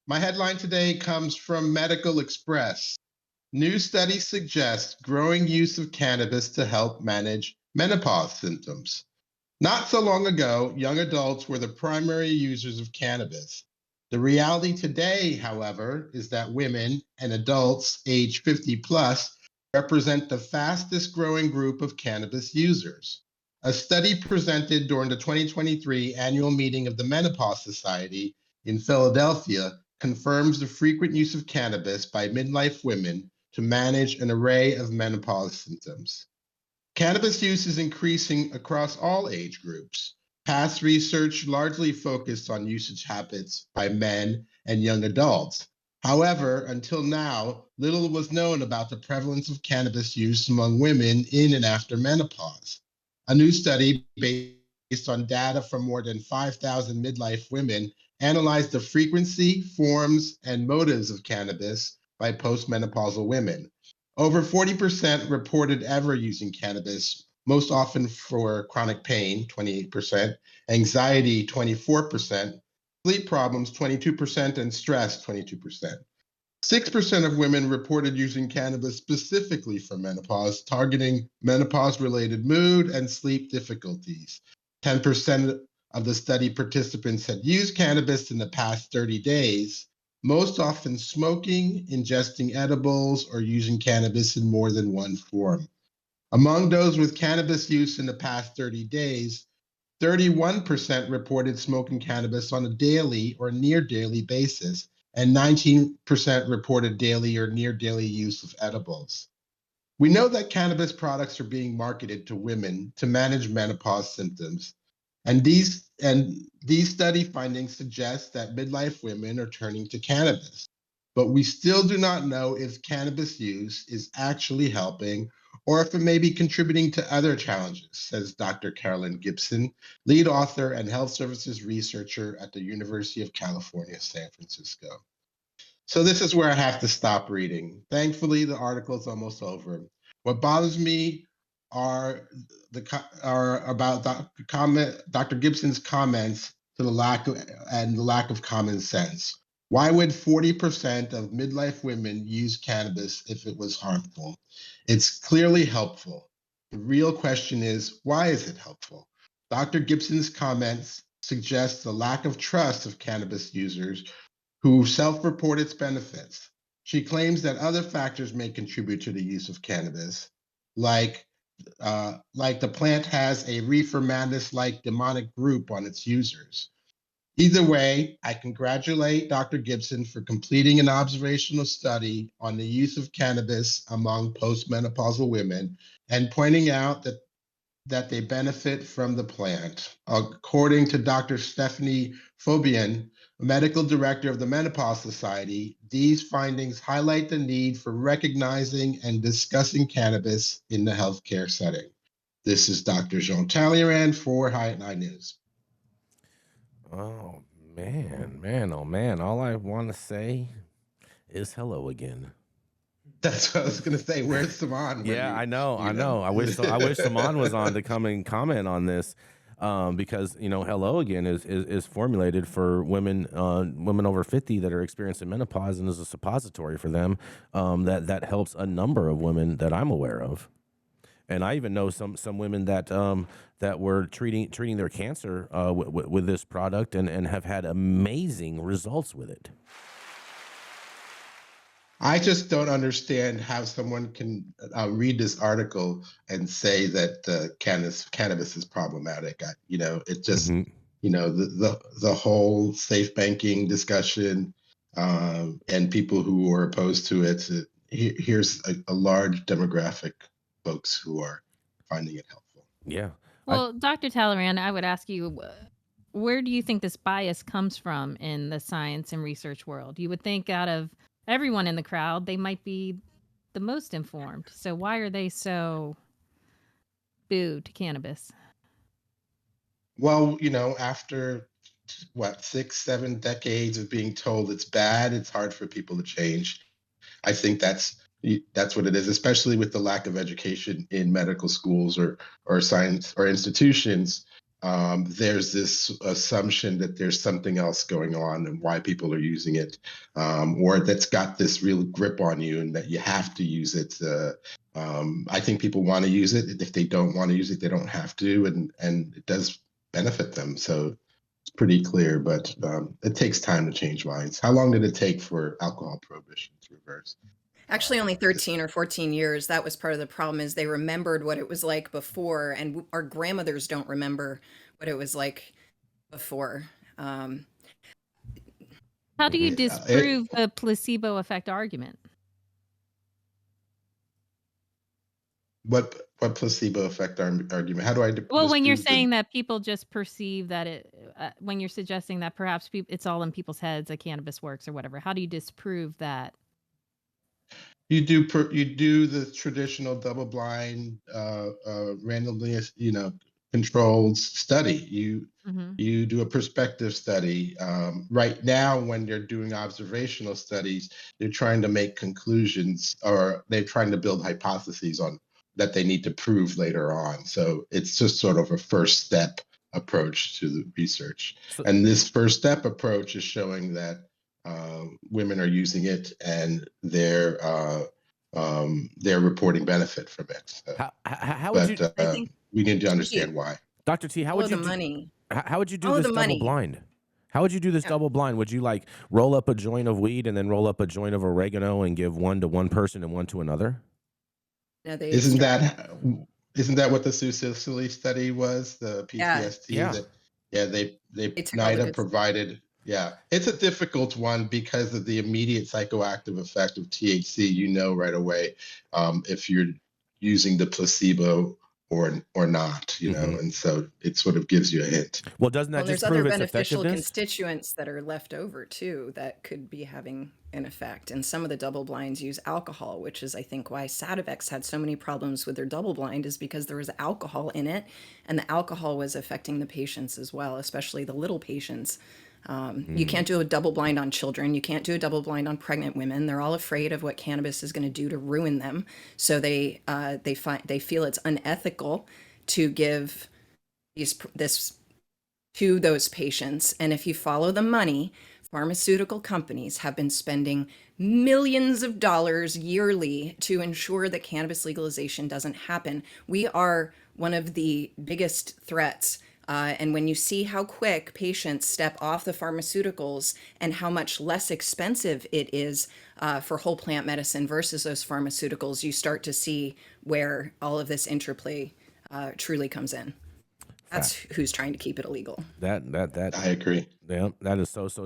My headline today comes from Medical Express. New studies suggest growing use of cannabis to help manage menopause symptoms. Not so long ago, young adults were the primary users of cannabis. The reality today, however, is that women and adults age 50 plus represent the fastest growing group of cannabis users. A study presented during the 2023 annual meeting of the Menopause Society in Philadelphia confirms the frequent use of cannabis by midlife women to manage an array of menopause symptoms. Cannabis use is increasing across all age groups. Past research largely focused on usage habits by men and young adults. However, until now, little was known about the prevalence of cannabis use among women in and after menopause. A new study based on data from more than 5,000 midlife women analyzed the frequency, forms, and motives of cannabis by postmenopausal women. Over 40% reported ever using cannabis, most often for chronic pain, 28%, anxiety, 24%, sleep problems, 22%, and stress, 22%. 6% of women reported using cannabis specifically for menopause, targeting menopause-related mood and sleep difficulties. 10% of the study participants had used cannabis in the past 30 days, most often smoking, ingesting edibles, or using cannabis in more than one form. Among those with cannabis use in the past 30 days, 31% reported smoking cannabis on a daily or near daily basis, and 19% reported daily or near daily use of edibles. We know that cannabis products are being marketed to women to manage menopause symptoms, and these study findings suggest that midlife women are turning to cannabis. But we still do not know if cannabis use is actually helping or if it may be contributing to other challenges, says Dr. Carolyn Gibson, lead author and health services researcher at the University of California, San Francisco. So this is where I have to stop reading. Thankfully, the article is almost over. What bothers me are about Dr. Gibson's comments to the lack of common sense. Why would 40% of midlife women use cannabis if it was harmful? It's clearly helpful. The real question is, why is it helpful? Dr. Gibson's comments suggest the lack of trust of cannabis users who self-report its benefits. She claims that other factors may contribute to the use of cannabis, like the plant has a reefer madness-like demonic group on its users. Either way, I congratulate Dr. Gibson for completing an observational study on the use of cannabis among postmenopausal women and pointing out that they benefit from the plant. According to Dr. Stephanie Fobian, medical director of the Menopause Society, these findings highlight the need for recognizing and discussing cannabis in the healthcare setting. This is Dr. Jean Talleyrand for High News. Oh, man, oh, man. All I want to say is hello again. That's what I was going to say. Where's Saman? Yeah, I know. I wish Saman was on to come and comment on this, because hello again is formulated for women over 50 that are experiencing menopause and is a suppository for them that helps a number of women that I'm aware of. And I even know some women that were treating their cancer with this product and have had amazing results with it. I just don't understand how someone can read this article and say that cannabis is problematic. It just, the whole safe banking discussion and people who are opposed to it. Here's a large demographic folks who are finding it helpful. Yeah. Well, Dr. Talleyrand, I would ask you, where do you think this bias comes from in the science and research world? You would think out of everyone in the crowd, they might be the most informed. So why are they so boo to cannabis? Well, after 6-7 decades of being told it's bad, it's hard for people to change. I think that's what it is, especially with the lack of education in medical schools or science or institutions. there's this assumption that there's something else going on and why people are using it, or that's got this real grip on you and that you have to use it. I think people want to use it. If they don't want to use it, they don't have to, and it does benefit them. So it's pretty clear, but it takes time to change minds. How long did it take for alcohol prohibition to reverse? Actually, only 13 or 14 years. That was part of the problem, is they remembered what it was like before, and our grandmothers don't remember what it was like before. How do you disprove the placebo effect argument? What placebo effect argument? How do I? Well, when you're saying that people just perceive that it, when you're suggesting that perhaps it's all in people's heads that cannabis works or whatever, how do you disprove that? You do the traditional double-blind, randomly, controlled study. You do a prospective study. Right now, when they're doing observational studies, they're trying to make conclusions, or they're trying to build hypotheses on that they need to prove later on. So it's just sort of a first step approach to the research. And this first step approach is showing that women are using it and they're reporting benefit from it. How would you? I think we need to understand why. Dr. T, how would you money? How would you do this double blind? How would you do this double blind? Would you like roll up a joint of weed and then roll up a joint of oregano and give one to one person and one to another? No, isn't that what the Sicily study was? The PTSD. They NIDA provided. Yeah, it's a difficult one because of the immediate psychoactive effect of THC. Right away if you're using the placebo or not, and so it sort of gives you a hint. Well, doesn't that just there's prove other its beneficial effectiveness? constituents that are left over too that could be having an effect. And some of the double blinds use alcohol, which is, I think, why Sativex had so many problems with their double blind, is because there was alcohol in it, and the alcohol was affecting the patients as well, especially the little patients. You can't do a double blind on children. You can't do a double blind on pregnant women. They're all afraid of what cannabis is going to do to ruin them. So they feel it's unethical to give this to those patients. And if you follow the money, pharmaceutical companies have been spending millions of dollars yearly to ensure that cannabis legalization doesn't happen. We are one of the biggest threats. And when you see how quick patients step off the pharmaceuticals and how much less expensive it is for whole plant medicine versus those pharmaceuticals, you start to see where all of this interplay truly comes in. That's who's trying to keep it illegal. That I agree. Yeah, that is so true.